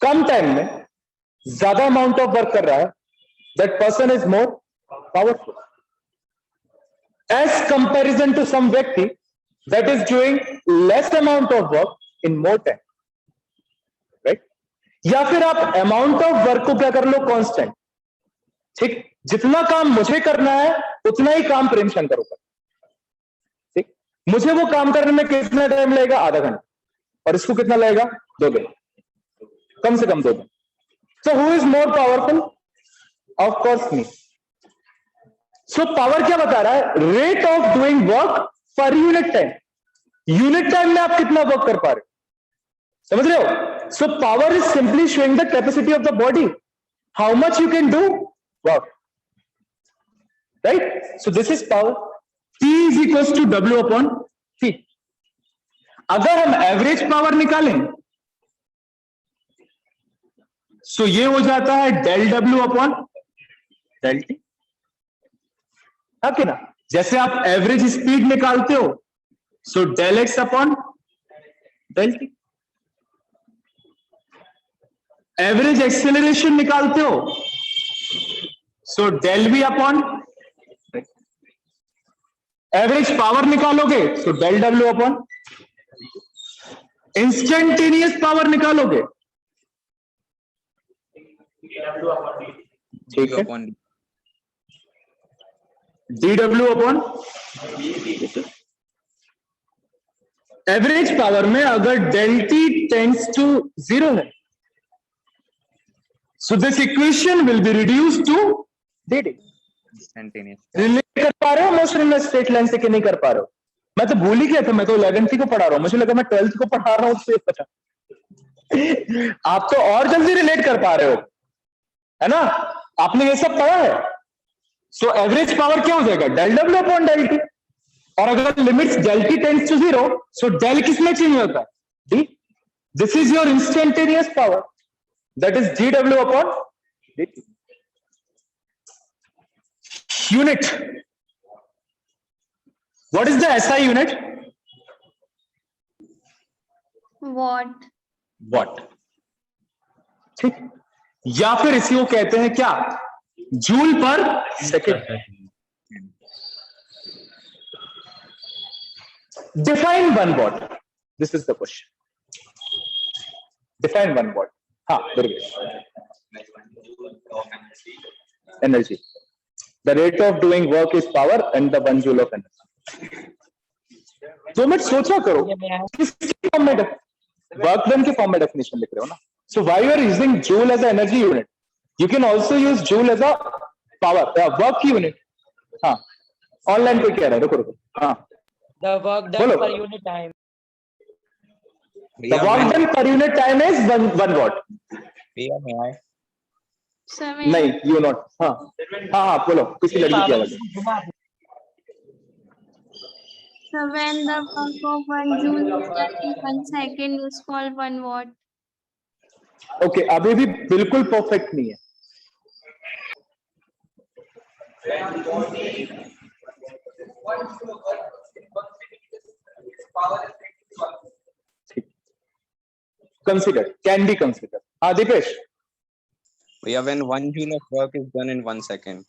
S1: कम टाइम में ज्यादा अमाउंट ऑफ वर्क कर रहा है, that person is more powerful as comparison to some व्यक्ति that is doing less amount of work in more time, right. या फिर आप अमाउंट ऑफ वर्क को क्या कर लो, कांस्टेंट, ठीक। जितना काम मुझे करना है उतना ही काम प्रेम शंकर को, ठीक। मुझे वो काम करने में कितना टाइम लगेगा, आधा घंटा, और इसको कितना लगेगा, 2 दिन, कम से कम 2 दिन। So who is more powerful, of course me. So power क्या बता रहा है, rate of doing work per unit time. Unit time में आप कितना वर्क कर पा रहे हो, समझ रहे हो। सो power is simply showing the capacity of the body, how much you can do work, right. So this is power. P is equals to W upon T। अगर हम एवरेज पावर निकालें सो ये हो जाता है del W upon del T, है ना। जैसे आप एवरेज स्पीड निकालते हो so del X upon del T, average acceleration निकालते हो so del V upon, average power निकालोगे so del W upon, instantaneous power निकालोगे, ठीक है, DW अपॉन। एवरेज पावर में अगर डेल T टेंड्स टू 0 है so this equation will be reduce to DD। Relate कर पा रहे हो मोशन में स्ट्रेट लाइन से कि नहीं कर पा रहे हो। मैं तो भूल ही गया था, मैं तो 11th को पढ़ा रहा हूं, मुझे लगा मैं 12th को पढ़ा रहा हूं, उससे पता आप तो और जल्दी रिलेट कर पा रहे हो, है ना, आपने ये सब पढ़ा है। सो एवरेज पावर क्या हो जाएगा, del W upon del T, और अगर limits del T tends to 0 so del किसमें चेंज होता है, D। This is your instantaneous power, that is DW upon DT। Unit. What is the SI unit?
S6: Watt.
S1: Watt. ठीक, या फिर इसी को कहते हैं क्या, जूल पर second. Define 1 watt. This is the question. Define 1 watt. हाँ, very good. Energy. The rate of doing work is power and the 1 joule of energy। 2 minute सोचा करो किसके फॉर्म में, वर्क डन के फॉर्म में डेफिनेशन लिख रहे हो ना। So why you are using joule as a energy unit, you can also use joule as a power work unit. हाँ, ऑनलाइन कोई कह रहा है, रुको रुको, हाँ
S7: The work done per unit time.
S1: The work done per unit time is 1 watt। नहीं, यू नॉट। हाँ हाँ हाँ, बोलो, किसी लड़की की आवाज।
S6: So when the work of 1 joule is done in 1 second is called 1 watt।
S1: Okay, अभी भी बिल्कुल परफेक्ट नहीं है। Consider, can be consider. हाँ Dipesh.
S4: Yeah, when 1 joule of work is done in 1 second।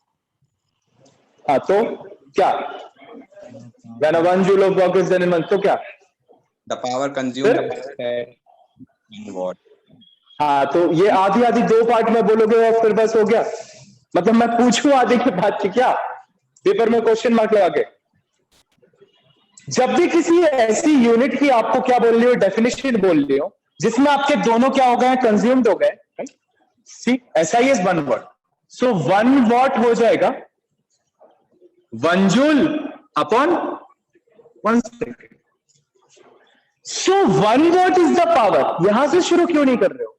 S1: हाँ तो क्या, when 1 joule of work is done in 1, तो क्या,
S4: The power consumed is 1 watt।
S1: हाँ तो ये आधी आधी 2 पार्ट में बोलोगे और फिर बस हो गया। मतलब मैं पूछूं आधे के बाद की क्या, पेपर में क्वेश्चन मार्क लगा के। जब भी किसी ऐसी यूनिट की आपको क्या बोल रही हो, डेफिनेशन बोल रही हो जिसमें आपके दोनों क्या हो गए, कंज्यूम्ड हो गए, सी SI is 1 watt। So 1 watt हो जाएगा 1 joule upon 1 second। So 1 watt is the power. यहां से शुरू क्यों नहीं कर रहे हो,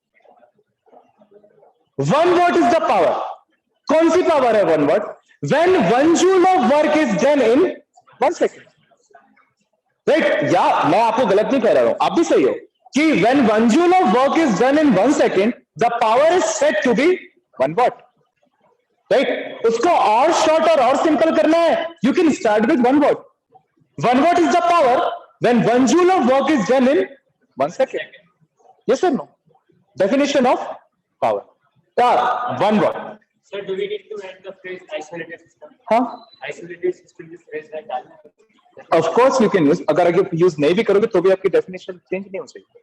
S1: 1 watt इज द पावर। कौन सी पावर है 1 watt? When 1 joule of work is done in 1 second, right. या मैं आपको गलत नहीं कह रहा हूं, आप भी सही हो कि when 1 joule of work is done in 1 second, the power is said to be 1 watt, right. उसको और शॉर्ट और सिंपल करना है, you can start with 1 watt. 1 watt is the power when 1 joule of work is done in 1 second. Yes or no? Definition of power. 1 watt.
S8: Sir, do we need to add the phrase isolated system?
S1: हाँ,
S8: Isolated system is phrase that डालना है.
S1: of course you can use. अगर आप यूज नहीं भी करोगे तो भी आपकी डेफिनेशन चेंज नहीं हो सकती.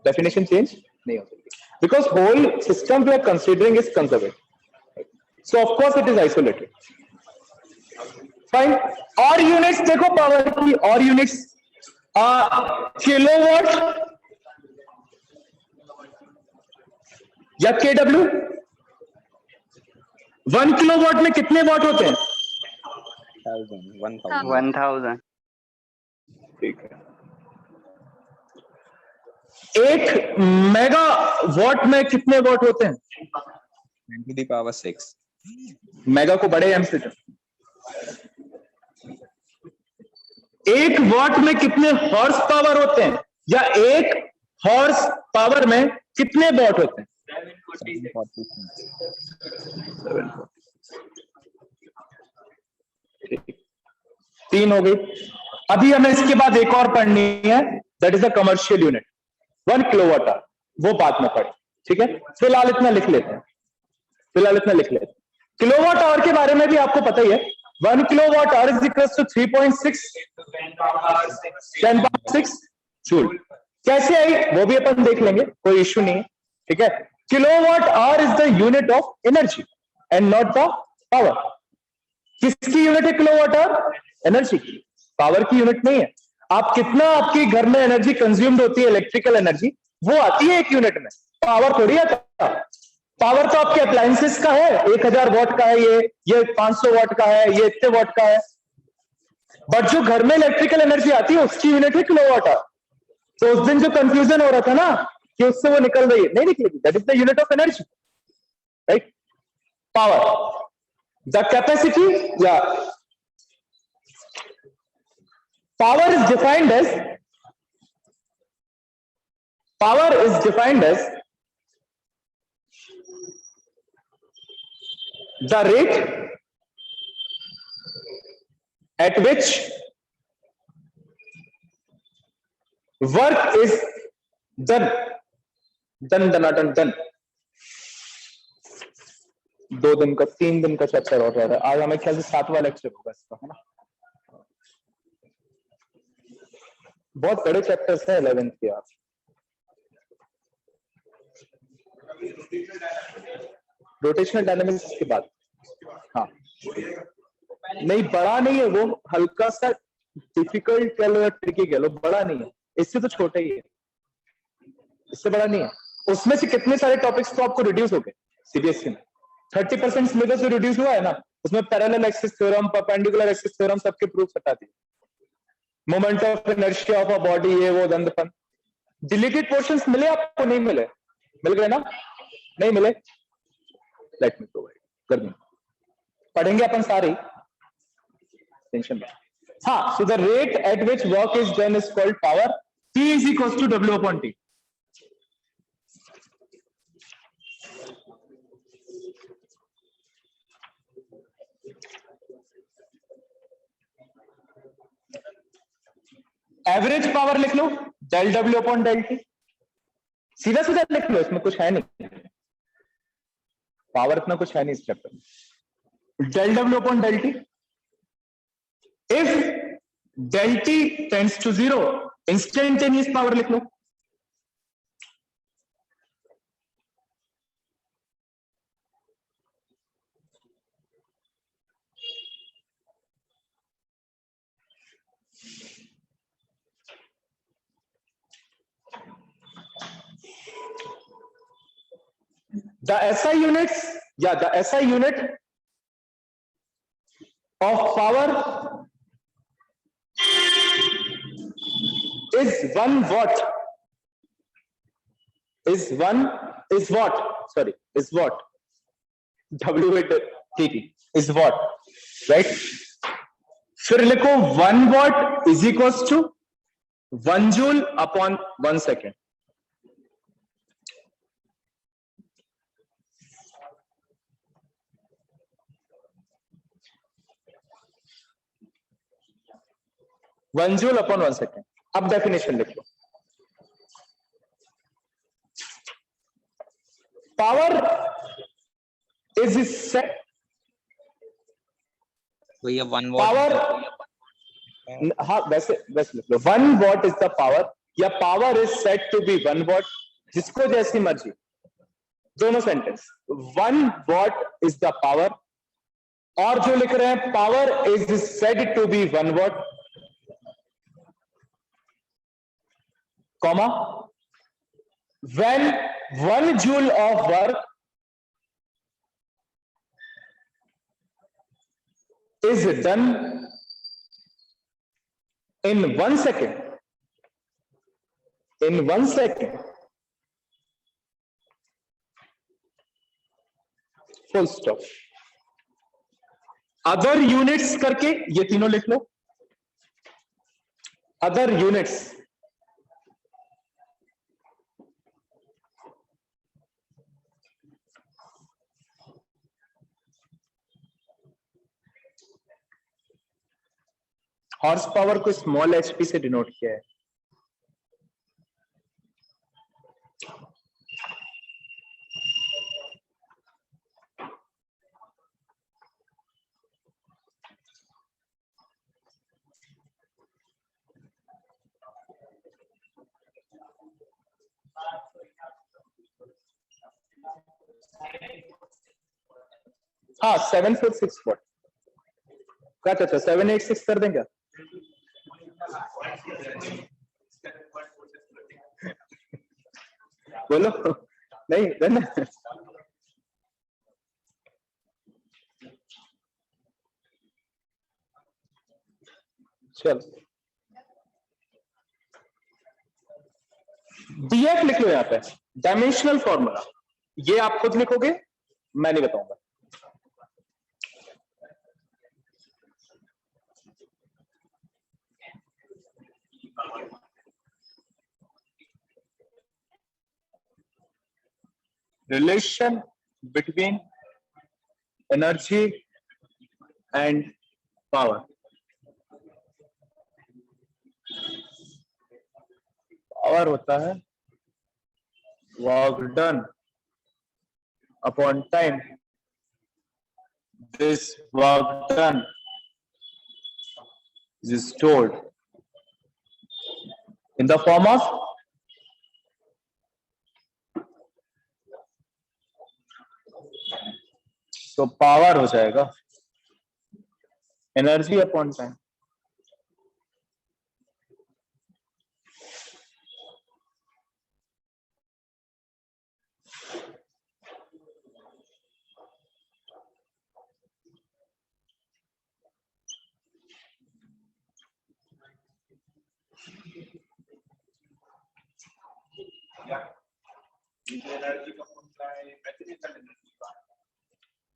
S1: डेफिनेशन चेंज नहीं हो सकती because whole system we are considering is conservative. So of course it is isolated. Fine. और यूनिट्स देखो पावर की, और यूनिट्स किलोवाट या केडब्ल्यू. 1 किलोवाट में कितने वाट होते हैं?
S2: 1000.
S1: ठीक है. 1 मेगा वाट में कितने वाट होते हैं?
S4: 10 to the power 6.
S1: मेगा को बड़े एम से 1 वाट में कितने हॉर्स पावर होते हैं, या 1 हॉर्स पावर में कितने वाट होते हैं? 3 हो गई. अभी हमें इसके बाद एक और पढ़नी है, that is a commercial unit, 1 kilowatt our. वो बाद में पढ़े, ठीक है. फिलहाल इतना लिख लेते हैं. किलोवाट आवर के बारे में भी आपको पता ही है. 1 kilowatt hour is equal to 3.6 10 joule. कैसे आई वो भी अपन देख लेंगे, कोई इश्यू नहीं है, ठीक है. Kilowatt hour is the unit of energy and not the power. किसकी यूनिट है किलोवाट आवर? एनर्जी की. पावर की यूनिट नहीं है. आप कितना आपके घर में एनर्जी कंज्यूम्ड होती है, इलेक्ट्रिकल एनर्जी, वो आती है एक यूनिट में. पावर थोड़ी आता. पावर तो आपके अप्लायंसेस का है, 1000 वाट का है, ये 500 वाट का है, ये इतने वाट का है. बट जो घर में इलेक्ट्रिकल एनर्जी आती है उसकी यूनिट है किलोवाट आवर. तो उस दिन जो कंफ्यूजन हो रहा था ना कि उससे वो निकल रही है, नहीं निकलेगी. That is the unit of energy, right. Power, the capacity, या power is defined as the rate at which work is done. 2 दिन का 3 दिन का चैप्टर और रहा है. आज हमें ख्याल से 7वां लेक्चर होगा इसका, है ना. बहुत बड़े चैप्टर्स हैं 11th के. आप रोटेशनल डायनामिक्स के बाद, हाँ, नहीं बड़ा नहीं है वो, हल्का सा डिफिकल्ट कह लो या ट्रिकी कह लो, बड़ा नहीं है. इससे तो छोटा ही है, इससे बड़ा नहीं है. उसमें से कितने सारे टॉपिक्स तो आपको रिड्यूस हो गए सीबीएसई में. 30% सिलेबस रिड्यूस हुआ है ना. उसमें parallel axis theorem, perpendicular axis theorem सबके प्रूफ हटा दिए. Moment of inertia of a body, ये वो दंडपन. डिलीटेड पोर्शंस मिले आपको? नहीं मिले? मिल गए ना? नहीं मिले? लेट मी प्रोवाइड कर दूं. पढ़ेंगे अपन सारे, टेंशन नहीं. हाँ, so the rate at which work is done is called power. P is equals to W upon T. Average power लिख लो, del W upon del T. सीधा सीधा लिख लो, इसमें कुछ है नहीं. पावर इतना कुछ है नहीं इस चैप्टर में. Del W upon del T. If del T tends to 0, instantaneous power लिख लो. The SI units, yeah, the SI unit of power is 1 watt. Is what? Sorry, is what? W-A-T-T is what, right? फिर लिखो 1 watt is equals to 1 joule upon 1 second. 1 joule upon 1 second. अब डेफिनेशन लिख लो। पावर इज सेट,
S4: भैया 1 वॉट
S1: पावर, हाँ वैसे लिख लो 1 वॉट इज द पावर, या power is set to be 1 watt, जिसको जैसी मर्जी, दोनों sentence. 1 watt is the power, और जो लिख रहे हैं power is said to be 1 watt, comma, when 1 joule of work is done in 1 second, in 1 second, full stop। Other units करके ये तीनों लिख लो, अदर यूनिट्स, हॉर्स पावर को स्मॉल एचपी से डिनोट किया है। हाँ 746 वॉट, क्या चाहते 786 कर देंगे? बोलो नहीं देना। चल डीएफ लिख लो यहां पे, डायमेंशनल फॉर्मूला। ये आप खुद लिखोगे, मैं नहीं बताऊंगा। relation between energy and power, power होता है work done upon time, this work done is stored in the form of तो पावर हो जाएगा एनर्जी अपॉन टाइम।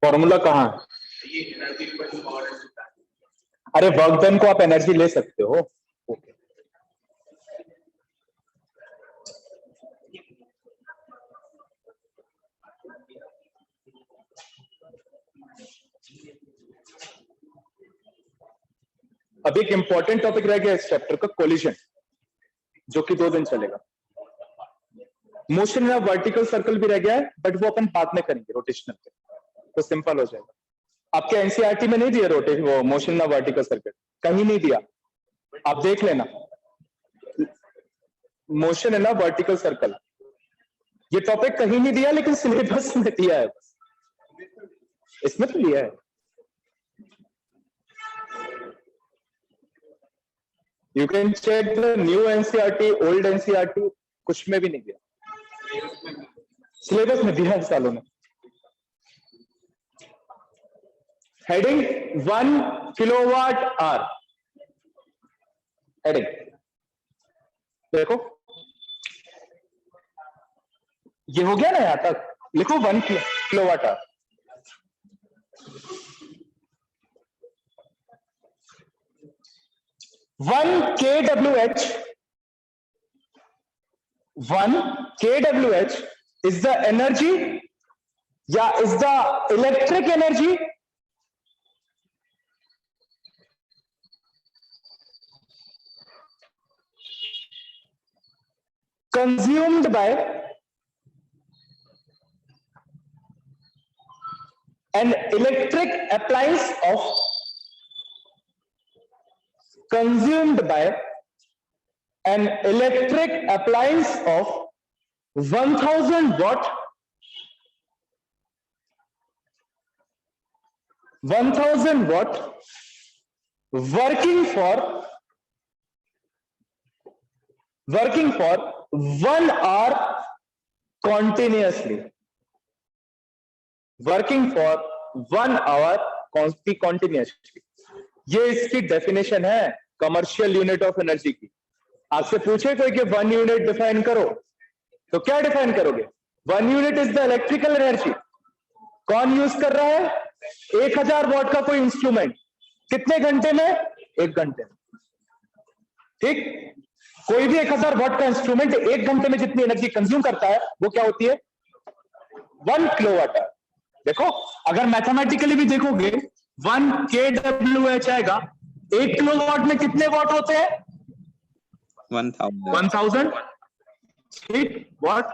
S1: फॉर्मूला कहाँ है? अरे वर्क डन को आप एनर्जी ले सकते हो। ओके अब एक इंपॉर्टेंट टॉपिक रह गया इस चैप्टर का, कोलिजन, जो कि 2 दिन चलेगा। मोशन में वर्टिकल सर्कल भी रह गया है, बट वो अपन बाद में करेंगे रोटेशनल पे, तो सिंपल हो जाएगा। आपके एनसीईआरटी में नहीं दिया वो मोशन ना वर्टिकल सर्कल, कहीं नहीं दिया, आप देख लेना। मोशन है ना वर्टिकल सर्कल, ये टॉपिक कहीं नहीं दिया, लेकिन सिलेबस में दिया है, इसमें तो दिया है। You can check the new NCERT, old NCERT, कुछ में भी नहीं दिया, सिलेबस में दिया है सालों में। हेडिंग 1 किलोवाट आवर, हेडिंग देखो, ये हो गया ना यहां तक, लिखो 1 kilowatt our. One kWh is the energy या is the electric energy consumed by an electric appliance of consumed by an electric appliance of 1000 watt 1000 watt working for 1 hour continuously, working for 1 hour continuously. ये इसकी डेफिनेशन है कमर्शियल यूनिट ऑफ एनर्जी की। आपसे पूछे कोई कि 1 यूनिट डिफाइन करो, तो क्या डिफाइन करोगे? 1 unit is the electrical energy. कौन यूज कर रहा है? 1000 वॉट का कोई इंस्ट्रूमेंट कितने घंटे में? 1 घंटे में। ठीक, कोई भी 1000 वॉट का इंस्ट्रूमेंट 1 घंटे में जितनी एनर्जी कंज्यूम करता है वो क्या होती है? 1 किलोवाट आवर। देखो, अगर मैथमेटिकली भी देखोगे 1 kWh आएगा। 1 किलोवाट में कितने वॉट होते हैं? 1000 ठीक वॉट।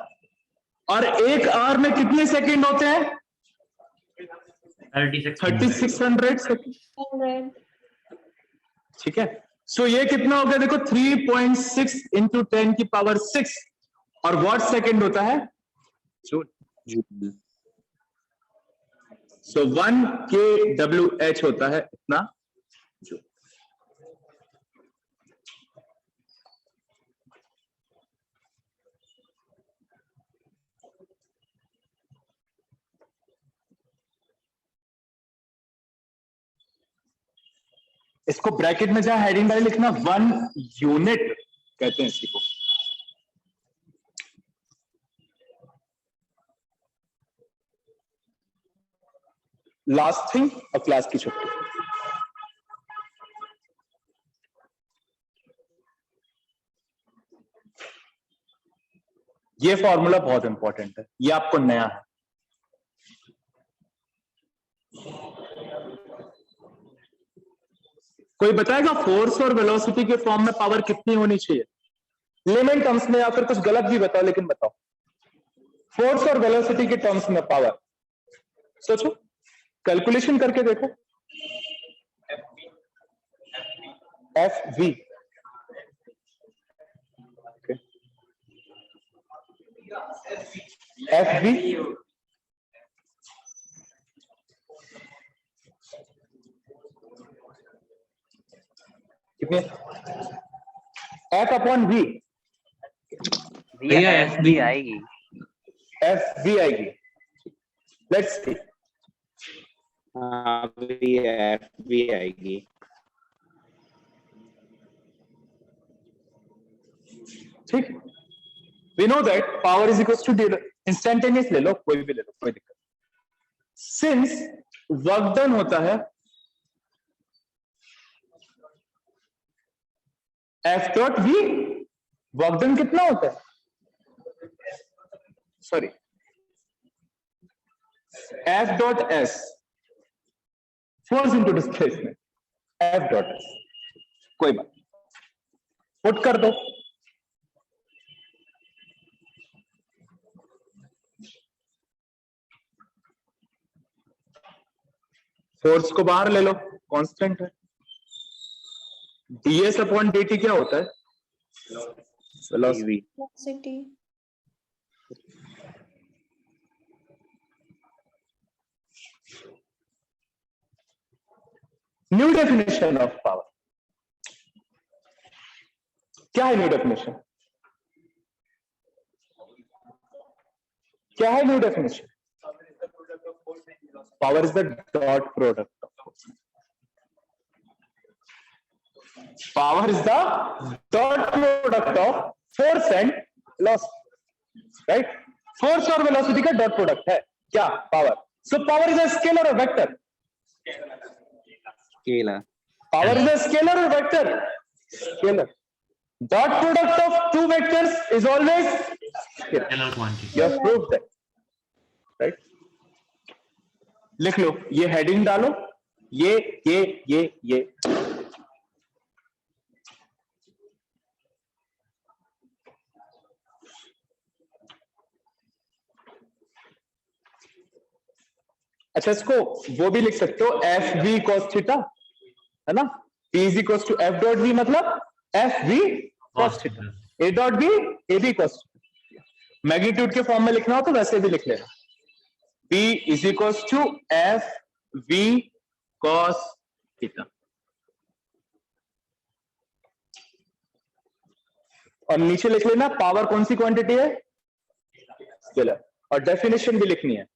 S1: और 1 आवर में कितने सेकंड होते हैं? 3600 सेकंड। ठीक है, सो ये कितना हो गया? देखो 3.6 इंटू 10 की पावर 6 और वॉट सेकंड होता है
S4: जूल।
S1: सो 1 kWh होता है इतना जूल। इसको ब्रैकेट में जहां हेडिंग डाले लिखना 1 यूनिट कहते हैं इसी को। लास्ट थिंग और क्लास की छुट्टी। ये फॉर्मूला बहुत इंपॉर्टेंट है, ये आपको नया है। कोई बताएगा फोर्स और वेलोसिटी के फॉर्म में पावर कितनी होनी चाहिए? लेमन टर्म्स में, या फिर कुछ गलत भी बताओ लेकिन बताओ। फोर्स और वेलोसिटी के टर्म्स में पावर सोचो, कैलकुलेशन करके देखो। एफ वी एफ वी कितने? F upon V.
S9: भैया एफ भी आएगी।
S1: एफ वी आएगी। Let's see.
S4: एफ भी आएगी।
S1: ठीक, we know that power is equal to instantaneous. ले लो, कोई भी ले लो, कोई दिक्कत। सिंस वर्क डन होता है F dot V, work done कितना होता है? Sorry, F dot S, force into displacement, F dot S. कोई बात, पुट कर दो। फोर्स को बाहर ले लो, कांस्टेंट है। ds अपॉन dt क्या होता है? Velocity.
S6: Velocity.
S1: New definition of power क्या है? न्यू डेफिनेशन क्या है? New definition, power is the dot product of force. Power is the dot product of force and velocity, right? Force और वेलोसिटी का डॉट प्रोडक्ट है क्या? Power. So power is a scalar और vector?
S4: Scalar.
S1: Power is a scalar or vector? Scalar. Dot product of two vectors is always scalar.
S3: Scalar quantity.
S1: You have proved that, right? लिख लो, ये हेडिंग डालो, ये अच्छा, इसको वो भी लिख सकते हो एफ वी कॉस थीटा, है ना। P is equal to F dot V मतलब F V cos theta, A dot B A B cos. Magnitude के फॉर्म में लिखना हो तो वैसे भी लिख लेना, P is equal to F V cos theta. और नीचे लिख लेना पावर कौन सी क्वांटिटी है, स्केलर। और डेफिनेशन भी लिखनी है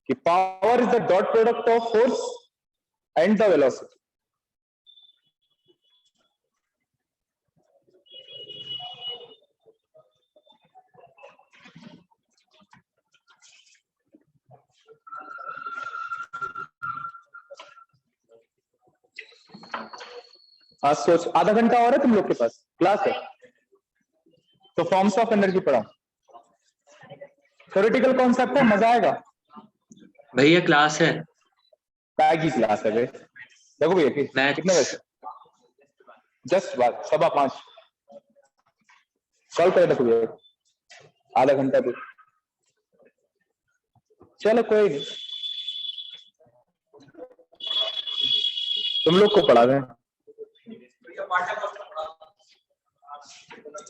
S1: कि power is the dot product of force and the velocity. आज सोच, आधा घंटा और है तुम लोग के पास, क्लास है तो फॉर्म्स ऑफ एनर्जी पढ़ाओ। थ्योरेटिकल कॉन्सेप्ट है, मजा आएगा।
S9: भैया क्लास है।
S1: बैग की क्लास है बे। देखो भैया कितने बजे, जस्ट बात 5:15 कॉल कर देखो भैया, आधा घंटा भी। चलो कोई नहीं, तुम लोग को पढ़ा दें।